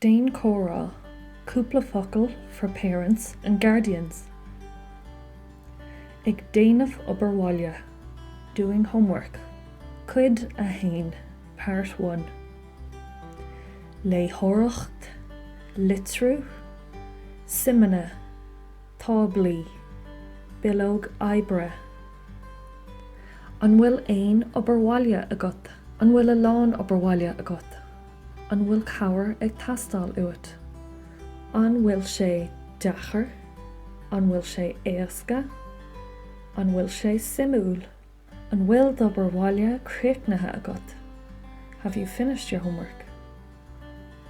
Déan Comhrá, CÚPLA focal for parents and guardians. Ag déanamh obair Bhaile, doing homework. Cuid a hain, part 1. Léitheoireacht, litriú, simanna, táblaí, bilóg oibre. An bhfuil aon obair Bhaile agat, an bhfuil a lán obair Bhaile agat. An bhfuil cabhair ag teastáil uait. An bhfuil sé deachar, an bhfuil sé éasca, an bhfuil sé simúil, an bhfuil d'obair Bhaile críochnaithe agat. Have you finished your homework?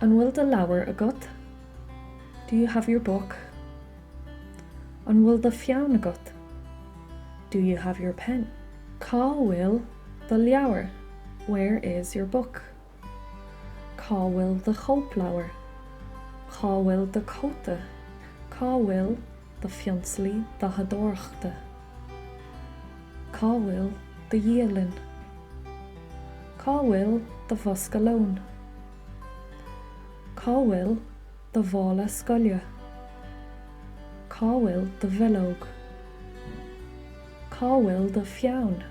An bhfuil de leabhar agat? Do you have your book? An bhfuil de fiann agat? Do you have your pen? Cá bhfuil de leabhar? Where is your book? Cá bhfuil de chóipleabhar? Cá bhfuil de cóta? Cá bhfuil de fianslaí d'adóireachta? Cá bhfuil de dhialann? Cá bhfuil de bhoscalón? Cá bhfuil de bhála scoile? Cá bhfuil de bhilóg? Cá bhfuil de fiann?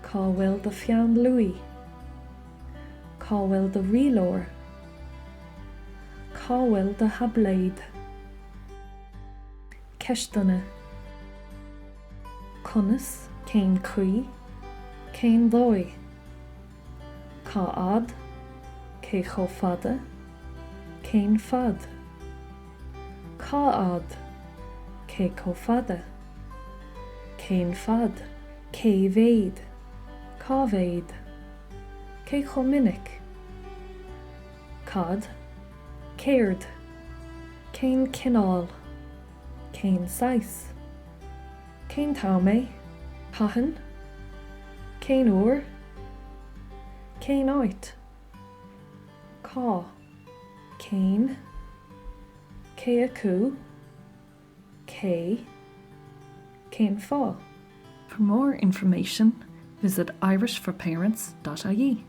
Cá bhfuil de fiann luaí? Cá bhfuil de rialóir? Cá bhfuil de hablaid? CEISTEANNA. Conas, cén cuí, cén dói? Cá ad, cé chomh-fada, cén fad? Cá ad, cé chomh-fada, cén fad? Cé bhéad, cá bhéad? Cé chomh minic? Cad, céard, cén cineál, cén sais? Cén táimé? Cathan? Cén uair? Cén áit? Cá, cén? Cé acu? Cé? Cén fá? For more information, visit irishforparents.ie.